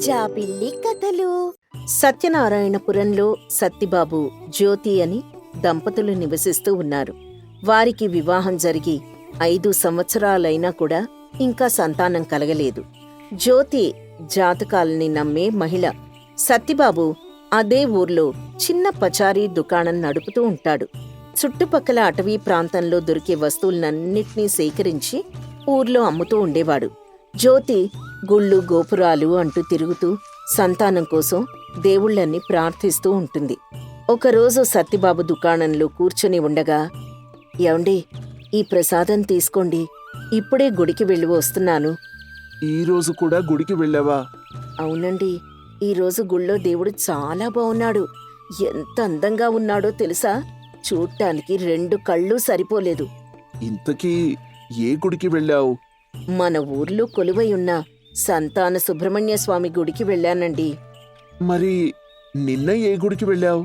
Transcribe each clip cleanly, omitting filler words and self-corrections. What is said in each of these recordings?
జాబిల్లి కథలు. సత్యనారాయణపురంలో సత్తిబాబు, జ్యోతి అని దంపతులు నివసిస్తూ ఉన్నారు. వారికి వివాహం జరిగి 5 సంవత్సరాలైనా కూడా ఇంకా సంతానం కలగలేదు. జ్యోతి జాతకాలని నమ్మే మహిళ. సత్తిబాబు అదే ఊర్లో చిన్న పచారీ దుకాణం నడుపుతూ ఉంటాడు. చుట్టుపక్కల అటవీ ప్రాంతంలో దొరికే వస్తువులన్నిటినీ సేకరించి ఊర్లో అమ్ముతూ ఉండేవాడు. జ్యోతి గుళ్ళు గోపురాలు అంటూ తిరుగుతూ సంతానం కోసం దేవుళ్ళని ప్రార్థిస్తూ ఉంటుంది. ఒకరోజు సత్తిబాబు దుకాణంలో కూర్చొని ఉండగా, "ఏవండి, ఈ ప్రసాదం తీసుకోండి, ఇప్పుడే గుడికి వెళ్ళి వస్తున్నాను." ఈరోజు కూడా గుడికి వెళ్ళావా? "అవునండి, ఈరోజు గుళ్ళో దేవుడు చాలా బావున్నాడు. ఎంత అందంగా ఉన్నాడో తెలుసా? చూడ్డానికి 2 కళ్ళు సరిపోలేదు." ఇంతకీ ఏ గుడికి వెళ్ళావు? "మన ఊర్లో కొలువై ఉన్న సంతాన సుబ్రహ్మణ్య స్వామి గుడికి వెళ్ళానండి." మరి నిన్న ఏ గుడికి వెళ్ళావు?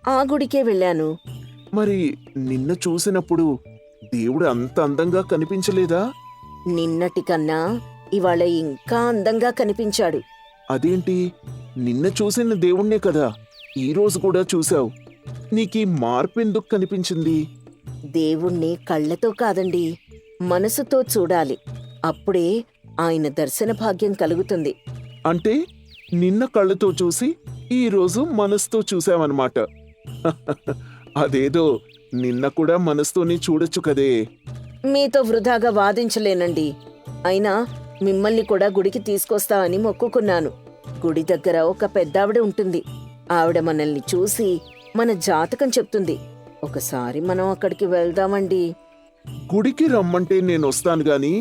"ఆ గుడికే వెళ్ళాను." మరి నిన్న చూసినప్పుడు దేవుడు అంత అందంగా కనిపించలేదా? "నిన్నటి కన్నా ఇవాళ ఇంకా అందంగా కనిపించాడు." అదేంటి, నిన్న చూసిన దేవుణ్ణే కదా ఈరోజు కూడా చూశావు. నీకీ మార్పెందుకు కనిపించింది? దేవుణ్ణి కళ్ళతో కాదండి, మనసుతో చూడాలి. అప్పుడే ఆయన దర్శన భాగ్యం కలుగుతుంది." అంటే నిన్న కళ్ళతో చూసి ఈరోజు మనసుతో చూసావన్నమాట. అదేదో నిన్న కూడా మనసుతోనే చూడొచ్చు కదే. "మీతో వృధాగా వాదించలేనండి. అయినా మిమ్మల్ని కూడా గుడికి తీసుకొస్తా అని మొక్కుకున్నాను. గుడి దగ్గర ఒక పెద్దావిడ ఉంటుంది. ఆవిడ మనల్ని చూసి మన జాతకం చెప్తుంది. ఒకసారి మనం అక్కడికి వెళ్దామండి." గుడికి రమ్మంటే నేనొస్తాను గాని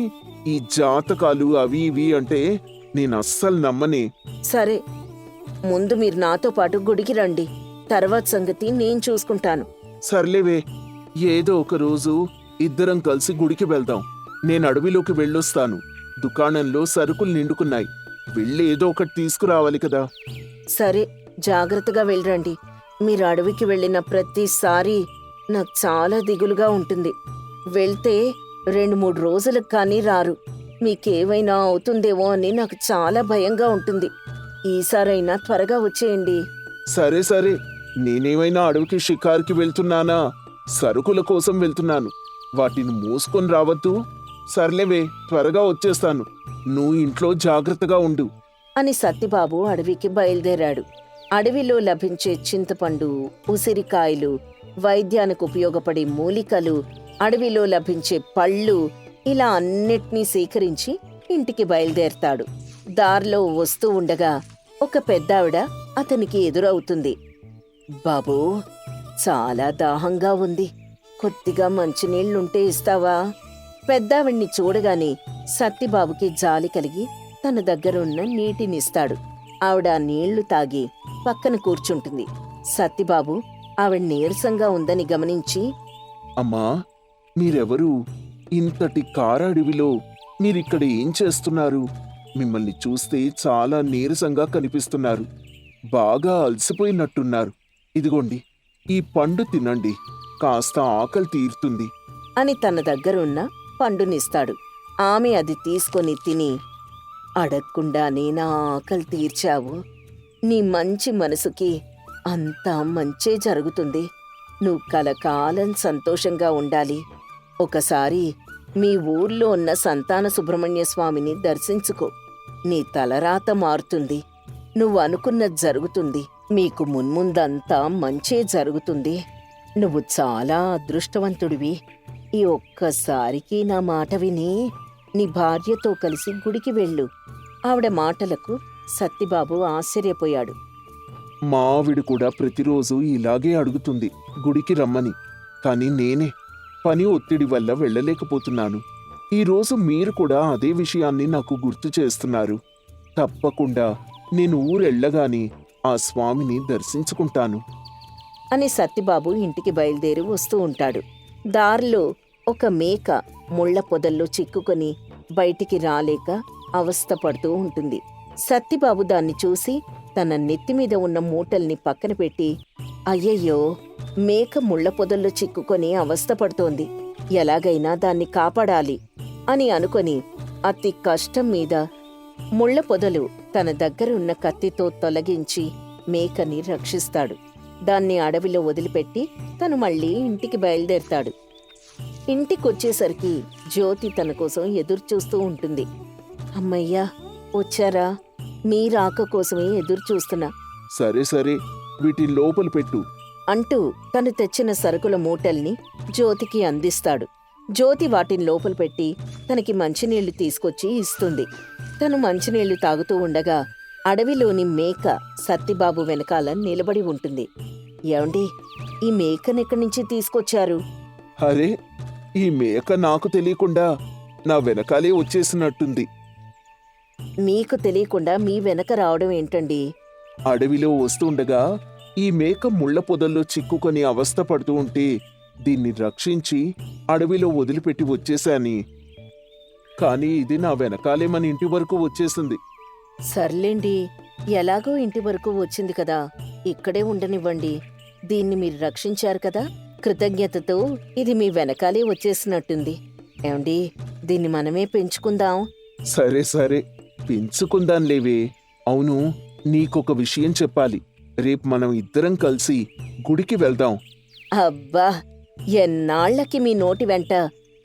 ఈ జాతకాలు అవి ఇవి అంటే నేనస్సలు నమ్మనే. "సరే, ముందు మీరు నాతో పాటు గుడికి రండి. తర్వాత సంగతి నేను చూసుకుంటాను." సర్లేవే, ఏదో ఒక రోజు ఇద్దరం కలిసి గుడికి వెళ్దాం. నేను అడవిలోకి వెళ్ళొస్తాను. దుకాణంలో సరుకులు నిండుకున్నాయి. వెళ్ళి ఏదో ఒకటి తీసుకురావాలి కదా. "సరే, జాగ్రత్తగా వెళ్ళరండి. మీరు అడవికి వెళ్ళిన ప్రతిసారి నాకు చాలా దిగులుగా ఉంటుంది. వెళ్తే 2-3 రోజులకు కానీ రారు. మీకేవైనా అవుతుందేమో అని నాకు చాలా భయంగా ఉంటుంది. ఈసారైనా త్వరగా వచ్చేయండి." సరే సరే, నేనేమైనా అడవికి షికారుకి వెళ్తున్నానా? సరుకుల కోసం వెళ్తున్నాను. వాటిని మూసుకొని రావద్దు. సర్లేవే, త్వరగా వచ్చేస్తాను. నువ్వు ఇంట్లో జాగ్రత్తగా ఉండు అని సత్తిబాబు అడవికి బయలుదేరాడు. అడవిలో లభించే చింతపండు, ఉసిరికాయలు, వైద్యానికి ఉపయోగపడే మూలికలు, అడవిలో లభించే పళ్ళు, ఇలా అన్నిటినీ సేకరించి ఇంటికి బయలుదేరతాడు. దారిలో వస్తూ ఉండగా ఒక పెద్దావిడ అతనికి ఎదురవుతుంది. "బాబూ, చాలా దాహంగా ఉంది. కొద్దిగా మంచినీళ్లుంటే ఇస్తావా?" పెద్దావిడ్ని చూడగానే సత్తిబాబుకి జాలి కలిగి తన దగ్గరున్న నీటినిస్తాడు. ఆవిడ నీళ్లు తాగి పక్కన కూర్చుంటుంది. సత్తిబాబు ఆవిడ నీరసంగా ఉందని గమనించి, అమ్మా, మీరెవరు? ఇంతటి కారడవిలో మీరిక్కడ ఏం చేస్తున్నారు? మిమ్మల్ని చూస్తే చాలా నీరసంగా కనిపిస్తున్నారు. బాగా అలసిపోయినట్టున్నారు. ఇదిగోండి, ఈ పండు తినండి. కాస్త ఆకలి తీరుతుంది అని తన దగ్గరున్న పండునిస్తాడు. ఆమె అది తీసుకొని తిని, "అడగకుండానే నా ఆకలి తీర్చావు. నీ మంచి మనసుకి అంతా మంచే జరుగుతుంది. నువ్వు కలకాలం సంతోషంగా ఉండాలి. ఒకసారి మీ ఊర్లో ఉన్న సంతాన సుబ్రహ్మణ్య స్వామిని దర్శించుకో. నీ తలరాత మారుతుంది. నువ్వు అనుకున్నది జరుగుతుంది. మీకు మున్ముందంతా మంచే జరుగుతుంది. నువ్వు చాలా అదృష్టవంతుడివి. ఈ ఒక్కసారికి నా మాట విని నీ భార్యతో కలిసి గుడికి వెళ్ళు." ఆవిడ మాటలకు సత్తిబాబు ఆశ్చర్యపోయాడు. మా ఆవిడ కూడా ప్రతిరోజు ఇలాగే అడుగుతుంది గుడికి రమ్మని. కానీ నేనే పని ఒత్తిడి వల్ల వెళ్ళలేకపోతున్నాను. ఈరోజు మీరు కూడా అదే విషయాన్ని నాకు గుర్తు చేస్తున్నారు. తప్పకుండా నేను ఊరెళ్ళగానే ఆ స్వామిని దర్శించుకుంటాను అని సత్తిబాబు ఇంటికి బయలుదేరి వస్తూ ఉంటాడు. దారిలో ఒక మేక ముళ్ల పొదల్లో చిక్కుకొని బయటికి రాలేక అవస్థపడుతూ ఉంటుంది. సత్తిబాబు దాన్ని చూసి తన నెత్తిమీద ఉన్న మూటల్ని పక్కన పెట్టి, "అయ్యయ్యో, మేక ముళ్ల పొదల్లో చిక్కుకొని అవస్థపడుతోంది. ఎలాగైనా దాన్ని కాపాడాలి" అని అనుకొని అతి కష్టం మీద ముళ్ల పొదలు తన దగ్గరున్న కత్తితో తొలగించి మేకని రక్షిస్తాడు. దాన్ని అడవిలో వదిలిపెట్టి తను మళ్ళీ ఇంటికి బయలుదేరతాడు. ఇంటికొచ్చేసరికి జ్యోతి తన కోసం ఎదురుచూస్తూ ఉంటుంది. అమ్మయ్యా, వచ్చారా? మీ రాక కోసమే ఎదురుచూస్తున్నా సరే సరే, వీటిని లోపల పెట్టు. అంటూ తను తెచ్చిన సరుకుల మూటల్ని జ్యోతికి అందిస్తాడు. జ్యోతి వాటిని లోపల పెట్టి తనకి మంచినీళ్లు తీసుకొచ్చి ఇస్తుంది. తను మంచినీళ్లు తాగుతూ ఉండగా అడవిలోని మేక సత్తిబాబు వెనకాల నిలబడి ఉంటుంది. ఏమండి, ఈ మేకనెక్కడి నుంచి తీసుకొచ్చారు? అరే, ఈ మేక నాకు తెలియకుండా నా వెనకాలే వచ్చేసినట్టుంది. మీకు తెలియకుండా మీ వెనక రావడం ఏంటండి? అడవిలో వస్తుండగా ఈ మేక ముళ్ళ పొదల్లో చిక్కుకొని అవస్థ పడుతూ ఉంటే దీన్ని రక్షించి అడవిలో వదిలిపెట్టి వచ్చేశాని. కానీ ఇది నా వెనకాలే మన ఇంటి వరకు వచ్చేసింది. సర్లేండి, ఎలాగో ఇంటి వరకు వచ్చింది కదా, ఇక్కడే ఉండనివ్వండి. దీన్ని మీరు రక్షించారు కదా, కృతజ్ఞతతో ఇది మీ వెనకాలే వచ్చేసినట్టుంది. ఏమండి, దీన్ని మనమే పెంచుకుందాం. సరే సరే, పెంచుకుందాంలేవే. అవును, నీకొక విషయం చెప్పాలి. రేపు మనం ఇద్దరం కలిసి గుడికి వెళ్దాం. అబ్బా, ఎన్నాళ్లకి మీ నోటి వెంట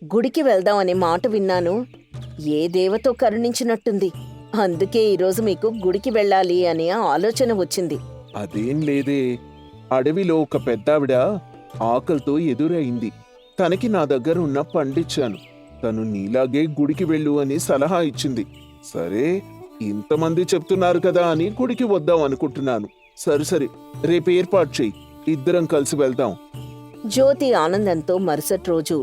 గుడికి వెళ్దాం అనే మాట విన్నాను. ఏ దేవతో కరుణించినట్టుంది. అందుకే ఈరోజు మీకు గుడికి వెళ్ళాలి అనే ఆలోచన వచ్చింది. అదేం లేదే, అడవిలో ఒక పెద్దావిడ ఆకలితో ఎదురైంది. తనకి నా దగ్గర ఉన్న పండిచ్చాను. తను నీలాగే గుడికి వెళ్ళు అని సలహా ఇచ్చింది. సరే, ఇంతమంది చెప్తున్నారు కదా అని గుడికి వద్దాం అనుకుంటున్నాను. సరే సరే, రేపు ఏర్పాటు చెయ్యి, ఇద్దరం కలిసి వెళ్దాం. జ్యోతి ఆనందంతో మరుసటి రోజు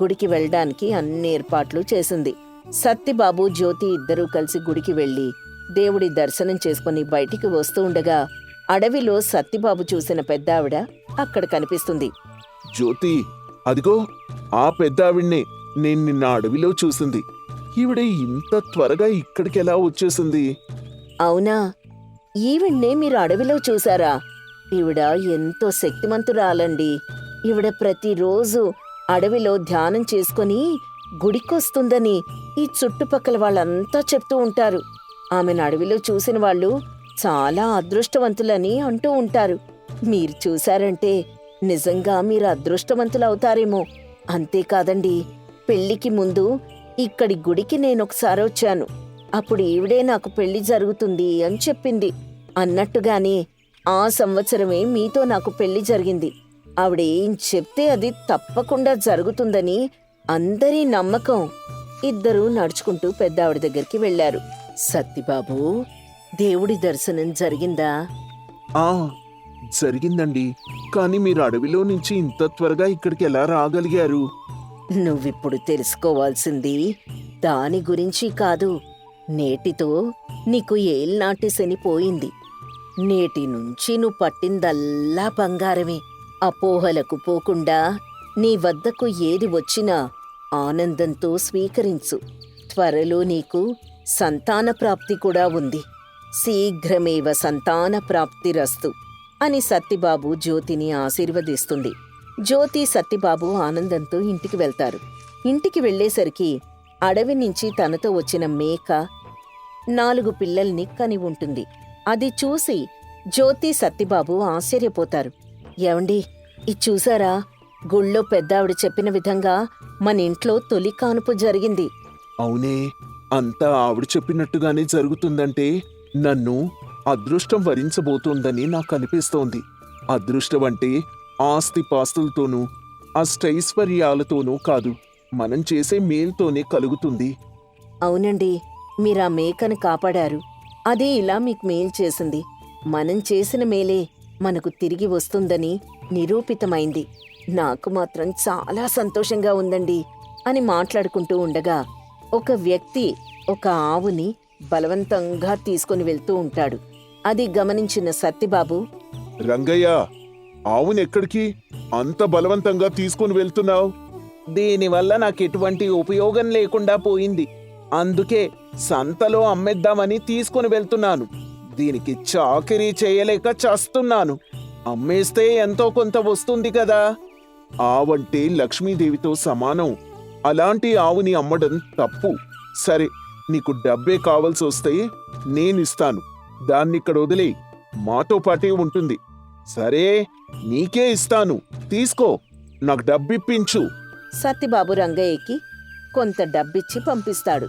గుడికి వెళ్ళడానికి అన్ని ఏర్పాట్లు చేసింది. సత్తిబాబు, జ్యోతి ఇద్దరూ కలిసి గుడికి వెళ్లి దేవుడి దర్శనం చేసుకుని బయటికి వస్తూ ఉండగా అడవిలో సత్తిబాబు చూసిన పెద్దావిడ అక్కడ కనిపిస్తుంది. జ్యోతి, అదిగో ఆ పెద్దావిడ్నే నేను నిన్న అడవిలో చూసింది. ఈవిడ ఇంత త్వరగా ఇక్కడికెలా వచ్చేసింది? అవునా, ఈవిడ్నే మీరు అడవిలో చూసారా? ఈవిడ ఎంతో శక్తిమంతురాలండి. ఈవిడ ప్రతిరోజు అడవిలో ధ్యానం చేసుకుని గుడికొస్తుందని ఈ చుట్టుపక్కల వాళ్ళంతా చెప్తూ ఉంటారు. ఆమెను అడవిలో చూసిన వాళ్ళు చాలా అదృష్టవంతులని అంటూ ఉంటారు. మీరు చూశారంటే నిజంగా మీరు అదృష్టవంతులవుతారేమో. అంతేకాదండి, పెళ్లికి ముందు ఇక్కడి గుడికి నేనొకసారి వచ్చాను. అప్పుడు ఈవిడే నాకు పెళ్లి జరుగుతుంది అని చెప్పింది. అన్నట్టుగానే ఆ సంవత్సరమే మీతో నాకు పెళ్లి జరిగింది. ఆవిడేం చెప్తే అది తప్పకుండా జరుగుతుందని అందరి నమ్మకం. ఇద్దరూ నడుచుకుంటూ పెద్దావిడ దగ్గరికి వెళ్లారు. సత్తిబాబు, దేవుడి దర్శనం జరిగిందా? ఆ జరిగిందండి. కానీ మీరు అడవిలో నుంచి ఇంత త్వరగా ఇక్కడికి ఎలా రాగలిగారు? నువ్విప్పుడు తెలుసుకోవాల్సింది దాని గురించి కాదు. నేటితో నీకు ఏల్నాటి శని పోయింది. నేటి నుంచి నువ్వు పట్టిందల్లా బంగారమే. అపోహలకు పోకుండా నీ వద్దకు ఏది వచ్చినా ఆనందంతో స్వీకరించు. త్వరలో నీకు సంతాన ప్రాప్తి కూడా ఉంది. శీఘ్రమేవ సంతాన ప్రాప్తిరస్తు అని సత్తిబాబు జ్యోతిని ఆశీర్వదిస్తుంది. జ్యోతి, సత్తిబాబు ఆనందంతో ఇంటికి వెళ్తారు. ఇంటికి వెళ్లేసరికి అడవి నుంచి తనతో వచ్చిన మేక 4 పిల్లల్ని కని ఉంటుంది. అది చూసి జ్యోతి, సత్తిబాబు ఆశ్చర్యపోతారు. ఏవండి, ఇది చూసారా? గుళ్ళో పెద్దావిడ చెప్పిన విధంగా మన ఇంట్లో తొలి కానుపు జరిగింది. అవునే, అంతా ఆవిడ చెప్పినట్టుగానే జరుగుతుందంటే నన్ను అదృష్టం వరించబోతోందని నాకు అనిపిస్తోంది. అదృష్టం అంటే ఆస్తిపాస్తులతోనూ అష్టైశ్వర్యాలతోనూ కాదు, మనం చేసే మేల్తోనే కలుగుతుంది. అవునండి, మీరా మేకను కాపాడారు. అదే ఇలా మీకు మేలు చేసింది. మనం చేసిన మేలే మనకు తిరిగి వస్తుందని నిరూపితమైంది. నాకు మాత్రం చాలా సంతోషంగా ఉందండి అని మాట్లాడుకుంటూ ఉండగా ఒక వ్యక్తి ఒక ఆవుని బలవంతంగా తీసుకుని వెళ్తూ ఉంటాడు. అది గమనించిన సత్తిబాబు, రంగయ్య, ఆవునెక్కడికి అంత బలవంతంగా తీసుకుని వెళ్తున్నావు? దీనివల్ల నాకు ఎటువంటి ఉపయోగం లేకుండా పోయింది. అందుకే సంతలో అమ్మేద్దామని తీసుకుని వెళ్తున్నాను. దీనికి చాకిరీ చేయలేక చస్తున్నాను. అమ్మేస్తే ఎంతో కొంత వస్తుంది కదా. ఆవంటే లక్ష్మీదేవితో సమానం. అలాంటి ఆవుని అమ్మడం తప్పు. సరే, నీకు డబ్బే కావాల్సి వస్తే నేనిస్తాను. దాన్నిక్కడ వదిలేయ్, మాతో పాటే ఉంటుంది. సరే, నీకే ఇస్తాను, తీసుకో, నాకు డబ్బిప్పించు. సత్తిబాబు రంగయ్యకి కొంత డబ్బిచ్చి పంపిస్తాడు.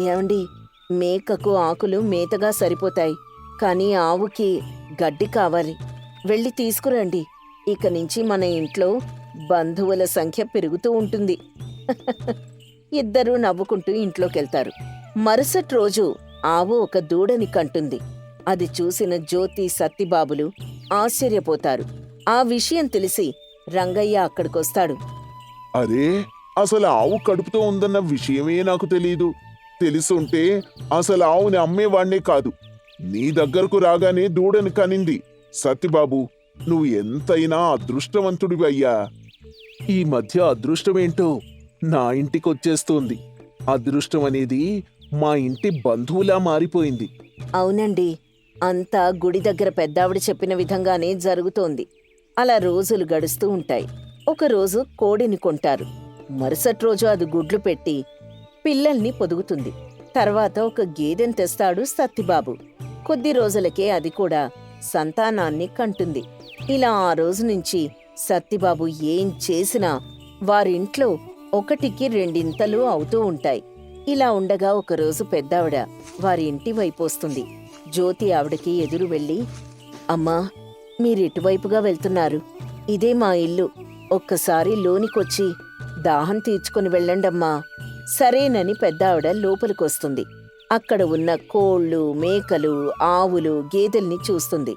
ఏమండి, మేకకు ఆకులు మేతగా సరిపోతాయి, కానీ ఆవుకి గడ్డి కావాలి. వెళ్ళి తీసుకురండి. ఇక నుంచి మన ఇంట్లో బంధువుల సంఖ్య పెరుగుతూ ఉంటుంది. ఇద్దరూ నవ్వుకుంటూ ఇంట్లోకెళ్తారు. మరుసటి రోజు ఆవు ఒక దూడని కంటుంది. అది చూసిన జ్యోతి, సత్తిబాబులు ఆశ్చర్యపోతారు. ఆ విషయం తెలిసి రంగయ్య అక్కడికొస్తాడు. అరే, అసలు ఆవు కడుపుతో ఉందన్న విషయమే నాకు తెలీదు. తెలుసుంటే అసలు ఆవుని అమ్మేవాణ్ణే కాదు. నీ దగ్గరకు రాగానే దూడని కనింది. సత్తిబాబు, నువ్వు ఎంతైనా అదృష్టవంతుడివయ్యా. ఈ మధ్య అదృష్టమేంటో నా ఇంటికొచ్చేస్తోంది. అదృష్టం అనేది మా ఇంటి బంధువులా మారిపోయింది. అవునండి, అంతా గుడి దగ్గర పెద్దావిడ చెప్పిన విధంగానే జరుగుతోంది. అలా రోజులు గడుస్తూ ఉంటాయి. ఒకరోజు కోడిని కొంటారు. మరుసటి రోజు అది గుడ్లు పెట్టి పిల్లల్ని పొదుగుతుంది. తర్వాత ఒక గేదెని తెస్తాడు సత్తిబాబు. కొద్ది రోజులకే అది కూడా సంతానాన్ని కంటుంది. ఇలా ఆ రోజు నుంచి సత్తిబాబు ఏం చేసినా వారింట్లో ఒకటికి రెండింతలు అవుతూ ఉంటాయి. ఇలా ఉండగా ఒకరోజు పెద్దావిడ వారి ఇంటి వైపు వస్తుంది. జ్యోతి ఆవిడకి ఎదురు వెళ్ళి, అమ్మా, మీరిటువైపుగా వెళ్తున్నారు. ఇదే మా ఇల్లు. ఒక్కసారి లోనికొచ్చి దాహం తీర్చుకుని వెళ్ళండమ్మా. సరేనని పెద్దావిడ లోపలికొస్తుంది. అక్కడ ఉన్న కోళ్ళు, మేకలు, ఆవులు, గేదెల్ని చూస్తుంది.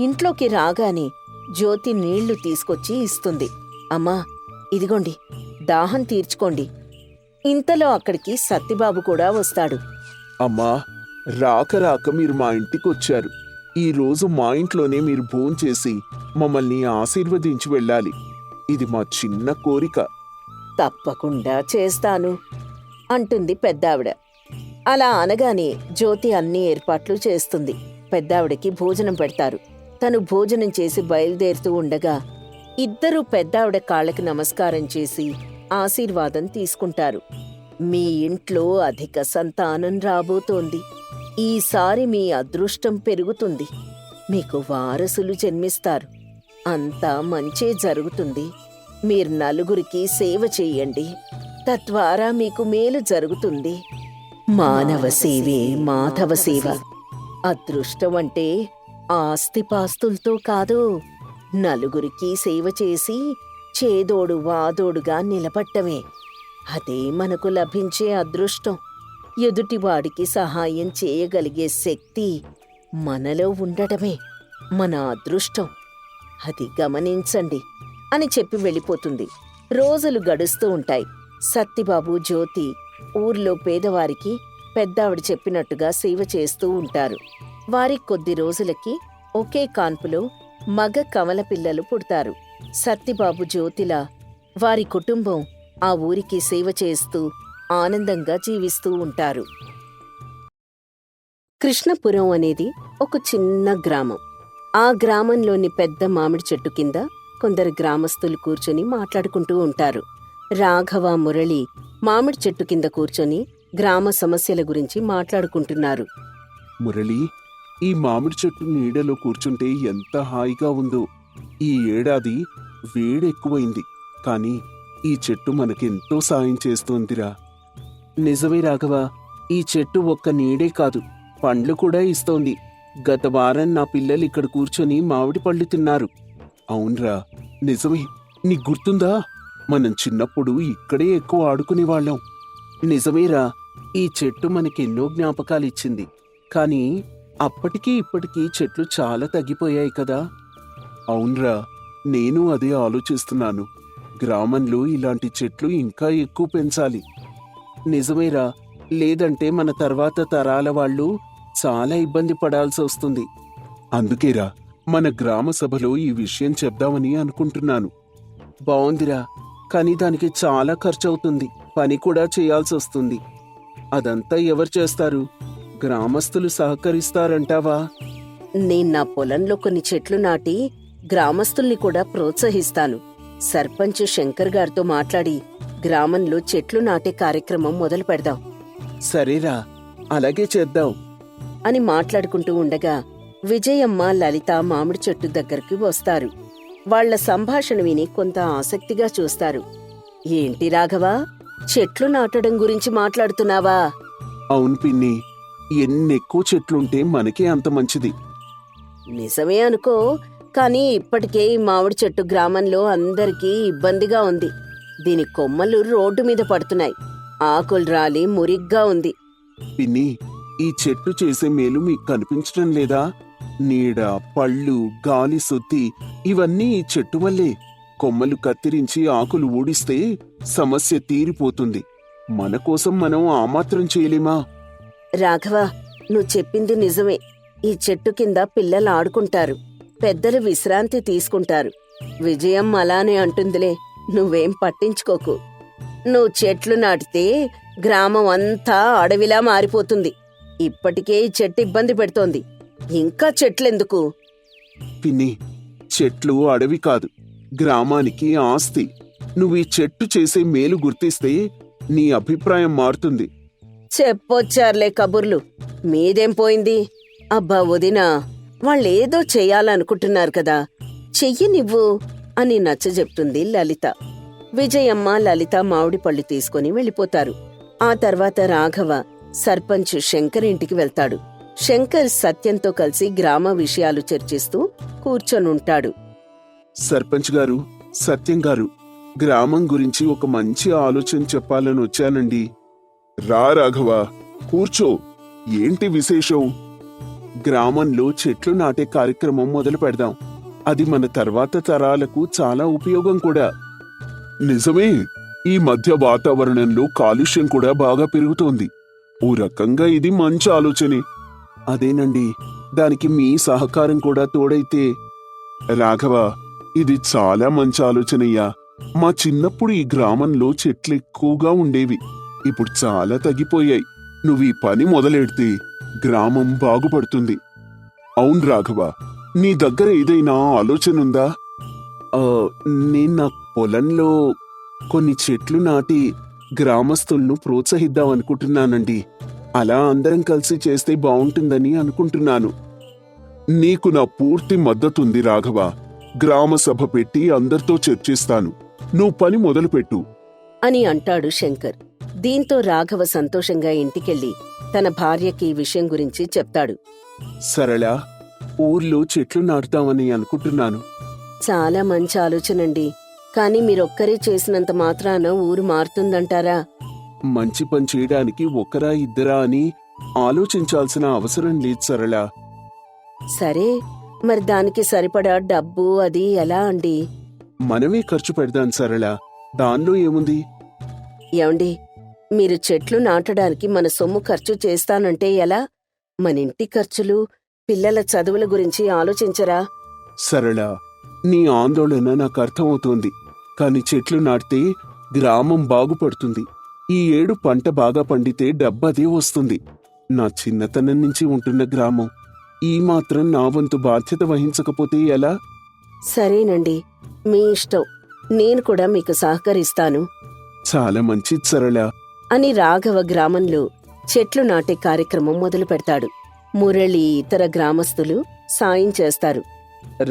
ఇంట్లోకి రాగానే జ్యోతి నీళ్లు తీసుకొచ్చి ఇస్తుంది. అమ్మా, ఇదిగోండి, దాహం తీర్చుకోండి. ఇంతలో అక్కడికి సత్తిబాబు కూడా వస్తాడు. అమ్మా, రాక రాక మీరు మా ఇంటికొచ్చారు. ఈరోజు మా ఇంట్లోనే మీరు భోంచేసి మమ్మల్ని ఆశీర్వదించి వెళ్ళాలి. ఇది మా చిన్న కోరిక. తప్పకుండా చేస్తాను అంటుంది పెద్దావిడ. అలా అనగానే జ్యోతి అన్ని ఏర్పాట్లు చేస్తుంది. పెద్దావిడకి భోజనం పెడతారు. తను భోజనం చేసి బయలుదేరుతూ ఉండగా ఇద్దరూ పెద్దావిడ కాళ్ళకి నమస్కారం చేసి ఆశీర్వాదం తీసుకుంటారు. మీ ఇంట్లో అధిక సంతానం రాబోతోంది. ఈసారి మీ అదృష్టం పెరుగుతుంది. మీకు వారసులు జన్మిస్తారు. అంతా మంచే జరుగుతుంది. మీరు నలుగురికి సేవ చెయ్యండి. తద్వారా మీకు మేలు జరుగుతుంది. మానవ సేవే మాధవ సేవ. అదృష్టం అంటే ఆస్తిపాస్తులతో కాదు, నలుగురికి సేవ చేసి చేదోడు వాదోడుగా నిలబట్టమే. అదే మనకు లభించే అదృష్టం. ఎదుటివాడికి సహాయం చేయగలిగే శక్తి మనలో ఉండటమే మన అదృష్టం. అది గమనించండి అని చెప్పి వెళ్ళిపోతుంది. రోజులు గడుస్తూ ఉంటాయి. సత్తిబాబు, జ్యోతి ఊర్లో పేదవారికి పెద్దావిడ చెప్పినట్టుగా సేవ చేస్తూ ఉంటారు. వారి కొద్ది రోజులకి ఒకే కాన్పులో మగ కమల పిల్లలు పుడతారు. సత్తిబాబు, జ్యోతిలా వారి కుటుంబం ఆ ఊరికి సేవ చేస్తూ ఆనందంగా జీవిస్తూ ఉంటారు. కృష్ణపురం అనేది ఒక చిన్న గ్రామం. ఆ గ్రామంలోని పెద్ద మామిడి చెట్టు కింద కొందరు గ్రామస్తులు కూర్చొని మాట్లాడుకుంటూ ఉంటారు. రాఘవ, మురళి మామిడి చెట్టు కింద కూర్చొని గ్రామ సమస్యల గురించి మాట్లాడుకుంటున్నారు. మురళి, ఈ మామిడి చెట్టు నీడలో కూర్చుంటే ఎంత హాయిగా ఉందో. ఈ ఏడాది వేడెక్కువైంది, కానీ ఈ చెట్టు మనకెంతో సాయం చేస్తోందిరా. నిజమే రాఘవ, ఈ చెట్టు ఒక్క నీడే కాదు, పండ్లు కూడా ఇస్తోంది. గత వారం నా పిల్లలు ఇక్కడ కూర్చొని మామిడి పళ్ళు తిన్నారు. అవునరా, నిజమే. నీకు గుర్తుందా, మనం చిన్నప్పుడు ఇక్కడే ఎక్కువ ఆడుకునేవాళ్ళం. నిజమేరా, ఈ చెట్టు మనకెన్నో జ్ఞాపకాలిచ్చింది. కానీ అప్పటికీ ఇప్పటికీ చెట్లు చాలా తగ్గిపోయాయి కదా. అవునరా, నేను అదే ఆలోచిస్తున్నాను. గ్రామంలో ఇలాంటి చెట్లు ఇంకా ఎక్కువ పెంచాలి. నిజమేరా, లేదంటే మన తర్వాత తరాల వాళ్ళు చాలా ఇబ్బంది పడాల్సి వస్తుంది. అందుకేరా మన గ్రామ సభలో ఈ విషయం చెప్దామని అనుకుంటున్నాను. బావుందిరా, కానీ దానికి చాలా ఖర్చవుతుంది. పని కూడా చేయాల్సి వస్తుంది. అదంతా ఎవరు చేస్తారు? గ్రామస్తులు సహకరిస్తారంటావా? నేను నా పొలంలో కొన్ని చెట్లు నాటి గ్రామస్తుల్ని కూడా ప్రోత్సహిస్తాను. సర్పంచ్ శంకర్ గారితో మాట్లాడి గ్రామంలో చెట్లు నాటే కార్యక్రమం మొదలు పెడదాం. సరేరా, అలాగే చేద్దాం అని మాట్లాడుకుంటూ ఉండగా విజయమ్మ లలిత మామిడి చెట్టు దగ్గరికి వస్తారు. వాళ్ల సంభాషణ విని కొంత ఆసక్తిగా చూస్తారు. ఏంటి రాఘవా, చెట్లు నాటడం గురించి మాట్లాడుతున్నావా? అవును పిన్ని, ఎన్నెక్కువ చెట్లుంటే మనకే అంత మంచిది. నిజమే అనుకో, కానీ ఇప్పటికే ఈ మామిడి చెట్టు గ్రామంలో అందరికీ ఇబ్బందిగా ఉంది. దీని కొమ్మలు రోడ్డు మీద పడుతున్నాయి. ఆకులు రాలి మురిగ్గా ఉంది. పిన్ని, ఈ చెట్టు చేసే మేలు మీకు కనిపించడం లేదా? నీడ, పళ్ళు, గాలి సొత్తి ఇవన్నీ ఈ చెట్టు వల్లే. కొమ్మలు కత్తిరించి ఆకులు ఊడిస్తే సమస్య తీరిపోతుంది. మన కోసం మనం ఆ మాత్రం చేయలేమా? రాఘవ, నువ్వు చెప్పింది నిజమే. ఈ చెట్టు కింద పిల్లలు ఆడుకుంటారు, పెద్దలు విశ్రాంతి తీసుకుంటారు. విజయం అలానే అంటుందిలే, నువ్వేం పట్టించుకోకు. నువ్వు చెట్లు నాటితే గ్రామం అంతా అడవిలా మారిపోతుంది. ఇప్పటికే ఈ చెట్టు ఇబ్బంది పెడుతోంది, ఇంకా చెట్లెందుకు? పిన్ని, చెట్లు అడవి కాదు, గ్రామానికి ఆస్తి. నువ్వు ఈ చెట్టు చేసే మేలు గుర్తిస్తే నీ అభిప్రాయం మారుతుంది. చెప్పొచ్చారులే కబుర్లు, మీదేం పోయింది? అబ్బా వదినా, వాళ్ళేదో చెయ్యాలనుకుంటున్నారు కదా, చెయ్యనివ్వు అని నచ్చజెప్తుంది లలిత. విజయమ్మ లలిత మామిడి పళ్ళు తీసుకుని వెళ్ళిపోతారు. ఆ తర్వాత రాఘవ సర్పంచ్ శంకర్ ఇంటికి వెళ్తాడు. శంకర్ సత్యంతో కలిసి గ్రామ విషయాలు చర్చిస్తూ కూర్చొనుంటాడు. సర్పంచ్ గారు, సత్యం గారు, గ్రామం గురించి ఒక మంచి ఆలోచన చెప్పాలని వచ్చానండి. రా రాఘవ, కూర్చో. ఏంటి విశేషం? గ్రామంలో చెట్లు నాటే కార్యక్రమం మొదలు పెడదాం. అది మన తర్వాత తరాలకు చాలా ఉపయోగం కూడా. నిజమే, ఈ మధ్య వాతావరణంలో కాలుష్యం కూడా బాగా పెరుగుతోంది. ఓ రకంగా ఇది మంచి ఆలోచనే. అదేనండి, దానికి మీ సహకారం కూడా తోడైతే. రాఘవ, ఇది చాలా మంచి ఆలోచనయ్యా. మా చిన్నప్పుడు ఈ గ్రామంలో చెట్లు ఎక్కువగా ఉండేవి, ఇప్పుడు చాలా తగ్గిపోయాయి. నువ్వు ఈ పని మొదలెడితే గ్రామం బాగుపడుతుంది. అవును రాఘవ, నీ దగ్గర ఏదైనా ఆలోచనుందా? నేను నా పొలంలో కొన్ని చెట్లు నాటి గ్రామస్తులను ప్రోత్సహిద్దామనుకుంటున్నానండి. అలా అందరం కలిసి చేస్తే బావుంటుందని అనుకుంటున్నాను. నీకు నా పూర్తి మద్దతుంది రాఘవ. గ్రామ సభ పెట్టి అందరితో చర్చిస్తాను. నువ్వు పని మొదలుపెట్టు అని అంటాడు శంకర్. దీంతో రాఘవ సంతోషంగా ఇంటికెళ్ళి తన భార్యకి ఈ విషయం గురించి చెప్తాడు. సరళ, ఊర్లో చెట్లు నాటుతామని అనుకుంటున్నాను. చాలా మంచి ఆలోచనండి, కానీ మీరొక్కరే చేసినంత మాత్రాన ఊరు మారుతుందంటారా? మంచి పని చేయడానికి ఒకరా ఇద్దరా అని ఆలోచించాల్సిన అవసరం లేదు సరళ. సరే, మరి దానికి సరిపడా డబ్బు అది ఎలా అండి? మనమే ఖర్చు పెడదాం సరళ, దానిలో ఏముంది? ఏమండి, మీరు చెట్లు నాటడానికి మన సొమ్ము ఖర్చు చేస్తానంటే ఎలా? మన ఇంటి ఖర్చులు, పిల్లల చదువుల గురించి ఆలోచించరా? సరళ, నీ ఆందోళన నాకు అర్థమవుతోంది. కాని చెట్లు నాటితే గ్రామం బాగుపడుతుంది. ఈ ఏడు పంట బాగా పండితే డబ్బదే వస్తుంది. నా చిన్నతనం నుంచి ఉంటున్న గ్రామం, ఈ మాత్రం నా వంతు బాధ్యత వహించకపోతే ఎలా? సరేనండి, మీ ఇష్టం. నేను కూడా మీకు సహకరిస్తాను చాలా మంచిది సరళ అని రాఘవ గ్రామంలో చెట్లు నాటే కార్యక్రమం మొదలు పెడతాడు. మురళి ఇతర గ్రామస్తులు సాయం చేస్తారు.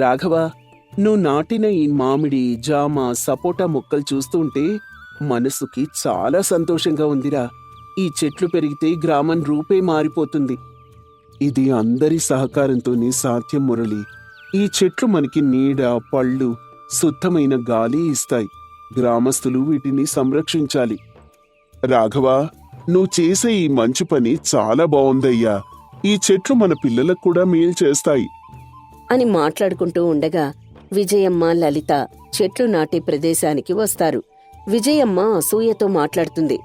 రాఘవ, నువ్వు నాటిన ఈ మామిడి, జామ, సపోటా మొక్కలు చూస్తుంటే మనసుకి చాలా సంతోషంగా ఉందిరా. ఈ చెట్లు పెరిగితే గ్రామం రూపే మారిపోతుంది. ఇది అందరి సహకారంతోనే సాధ్యం మురళి. ఈ చెట్లు మనకి నీడ, పళ్ళు, శుద్ధమైన గాలి ఇస్తాయి. గ్రామస్తులు వీటిని సంరక్షించాలి. రాఘవ, నువ్వు చేసే ఈ మంచి పని చాలా బావుందయ్యా. ఈ చెట్లు మన పిల్లలకు కూడా మేలు చేస్తాయి అని మాట్లాడుకుంటూ ఉండగా విజయమ్మ, లలిత చెట్లు నాటే ప్రదేశానికి వస్తారు. విజయమ్మ అసూయతో మాట్లాడుతుంది.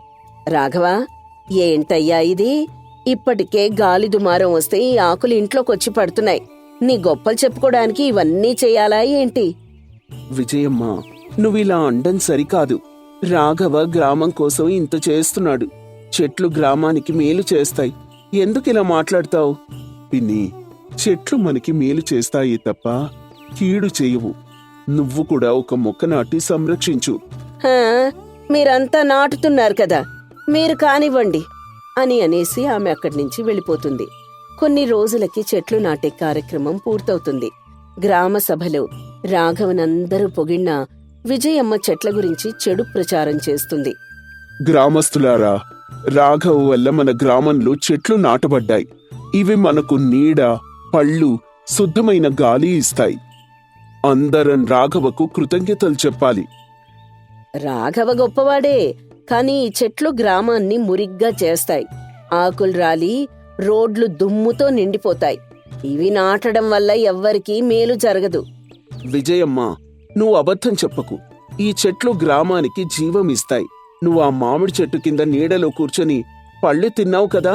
రాఘవా, ఏంటయ్యా ఇది? ఇప్పటికే గాలి దుమారం వస్తే ఈ ఆకులు ఇంట్లోకొచ్చి పడుతున్నాయి. నీ గొప్పలు చెప్పుకోవడానికి ఇవన్నీ చెయ్యాలా ఏంటి? విజయమ్మ, నువ్విలా అండం సరికాదు. రాఘవ గ్రామం కోసం ఇంత చేస్తున్నాడు. చెట్లు గ్రామానికి మేలు చేస్తాయి. ఎందుకిలా మాట్లాడతావు? పిన్ని, చెట్లు మనకి మేలు చేస్తాయి తప్ప కీడు చేయవు. నువ్వు కూడా ఒక మొక్క నాటి సంరక్షించు. హా, మీరంతా నాటుతున్నారు కదా, మీరు కానివ్వండి. అని అనేసి ఆమె అక్కడి నుంచి వెళ్ళిపోతుంది. కొన్ని రోజులకి చెట్లు నాటే కార్యక్రమం పూర్తవుతుంది. గ్రామ సభలో రాఘవనందరూ పొగిడినా విజయమ్మ చెట్ల గురించి చెడు ప్రచారం చేస్తుంది. గ్రామస్తులారా, రాఘవ్ వల్ల మన గ్రామంలో చెట్లు నాటబడ్డాయి. ఇవి మనకు నీడ, పళ్ళు, శుద్ధమైన గాలి ఇస్తాయి. అందరం రాఘవకు కృతజ్ఞతలు చెప్పాలి. రాఘవ గొప్పవాడే, కాని ఈ చెట్లు గ్రామాన్ని మురిగ్గా చేస్తాయి. ఆకులు రాలి రోడ్లు దుమ్ముతో నిండిపోతాయి. ఇవి నాటడం వల్ల ఎవ్వరికీ మేలు జరగదు. విజయమ్మ, నువ్వు అబద్ధం చెప్పకు. ఈ చెట్లు గ్రామానికి జీవం ఇస్తాయి. నువ్వు ఆ మామిడి చెట్టు కింద నీడలో కూర్చొని పళ్ళు తిన్నావు కదా.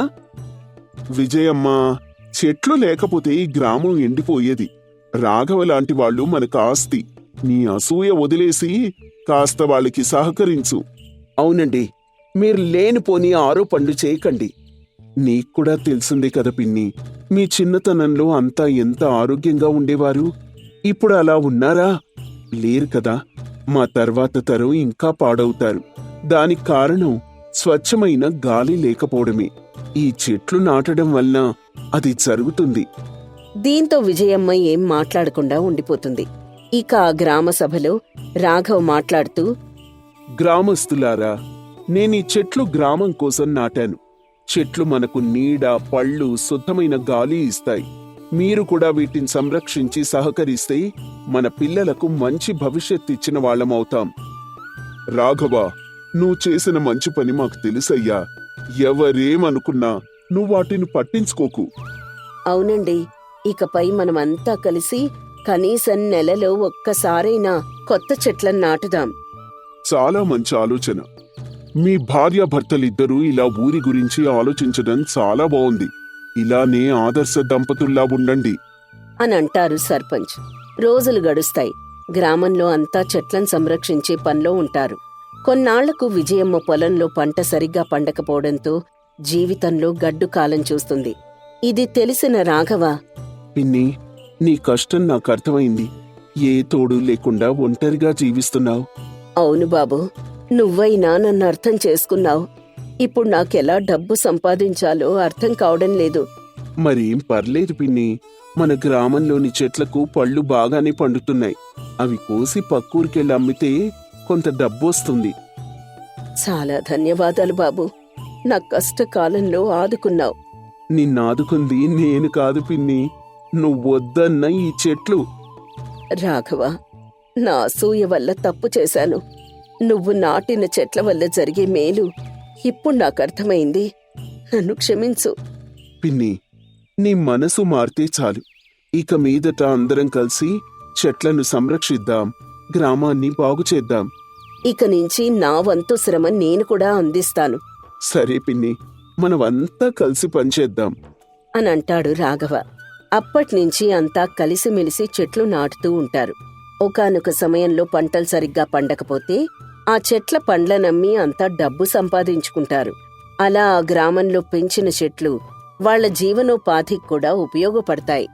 విజయమ్మ, చెట్లు లేకపోతే ఈ గ్రామం ఎండిపోయేది. రాఘవ లాంటి వాళ్ళు మనకు ఆస్తి. నీ అసూయ వదిలేసి కాస్త వాళ్ళకి సహకరించు. అవునండి, మీరు లేనిపోని ఆరోపణలు చేయకండి. నీక్కూడా తెలిసిందే కదా పిన్ని, మీ చిన్నతనంలో అంతా ఎంత ఆరోగ్యంగా ఉండేవారు. ఇప్పుడు అలా ఉన్నారా? లేరు కదా. మా తర్వాత తరం ఇంకా పాడవుతారు. దానికి కారణం స్వచ్ఛమైన గాలి లేకపోవడమే. ఈ చెట్లు నాటడం వలన అది జరుగుతుంది. దీంతో విజయమ్మ ఏం మాట్లాడకుండా ఉండిపోతుంది. ఇక ఆ గ్రామ సభలో రాఘవ్ మాట్లాడుతూ, గ్రామస్తులారా, నేనీ చెట్లు గ్రామం కోసం నాటాను. చెట్లు మనకు నీడ, పళ్ళు, శుద్ధమైన గాలి ఇస్తాయి. మీరు కూడా వీటిని సంరక్షించి సహకరిస్తే మన పిల్లలకు మంచి భవిష్యత్తు ఇచ్చిన వాళ్ళమవుతాం. రాఘవ, నువ్వు చేసిన మంచి పని మాకు తెలుసయ్యా. ఎవరేమనుకున్నా నువ్వు వాటిని పట్టించుకోకు. అవునండి, ఇకపై మనమంతా కలిసి కనీసం నెలలో ఒక్కసారైనా కొత్త చెట్లను నాటుదాం. చాలా మంచి ఆలోచన. మీ భార్యాభర్తలిద్దరూ ఇలా ఊరి గురించి ఆలోచించడం చాలా బావుంది. ఇలానే ఆదర్శ దంపతుల్లా ఉండండి అని అంటారు సర్పంచ్. రోజులు గడుస్తాయి. గ్రామంలో అంతా చెట్లను సంరక్షించే పనిలో ఉంటారు. కొన్నాళ్లకు విజయమ్మ పొలంలో పంట సరిగ్గా పండకపోవడంతో జీవితంలో గడ్డు కాలం చూస్తుంది. ఇది తెలిసిన రాఘవ, పిన్ని, నీ కష్టం నాకు అర్థమైంది. ఏ తోడు లేకుండా ఒంటరిగా జీవిస్తున్నావు. అవును బాబు, నువ్వైనా నన్ను అర్థం చేసుకున్నావు. ఇప్పుడు నాకెలా డబ్బు సంపాదించాలో అర్థం కావడం లేదు. మరేం పర్లేదు పిన్ని, మన గ్రామంలోని చెట్లకు పళ్ళు బాగానే పండుతున్నాయి. అవి కోసి పక్కూరికెళ్ళి అమ్మితే కొంత డబ్బొస్తుంది. చాలా ధన్యవాదాలు బాబు, నా కష్టకాలంలో ఆదుకున్నావు. నిన్నాదుకుంది నేను కాదు పిన్ని, నువ్వొద్దన్న ఈ చెట్లు. రాఘవ, నా అసూయ వల్ల తప్పు చేశాను. నువ్వు నాటిన చెట్ల వల్ల జరిగే మేలు ఇప్పుడు నాకు అర్థమైంది. నన్ను క్షమించు. పిన్ని, నీ మనసు మారితే చాలు. ఇక మీదట అందరం కలిసి చెట్లను సంరక్షిద్దాం, గ్రామాన్ని బాగుచేద్దాం. ఇక నుంచి నా వంతు శ్రమ నేను కూడా అందిస్తాను సరే పిన్ని, మనమంతా కలిసి పనిచేద్దాం అని అంటాడు రాఘవ. అప్పట్నుంచి అంతా కలిసిమెలిసి చెట్లు నాటుతూ ఉంటారు. ఒకానొక సమయంలో పంటలు సరిగ్గా పండకపోతే ఆ చెట్ల పండ్లనమ్మి అంతా డబ్బు సంపాదించుకుంటారు. అలా ఆ గ్రామంలో పెంచిన చెట్లు వాళ్ల జీవనోపాధికి కూడా ఉపయోగపడతాయి.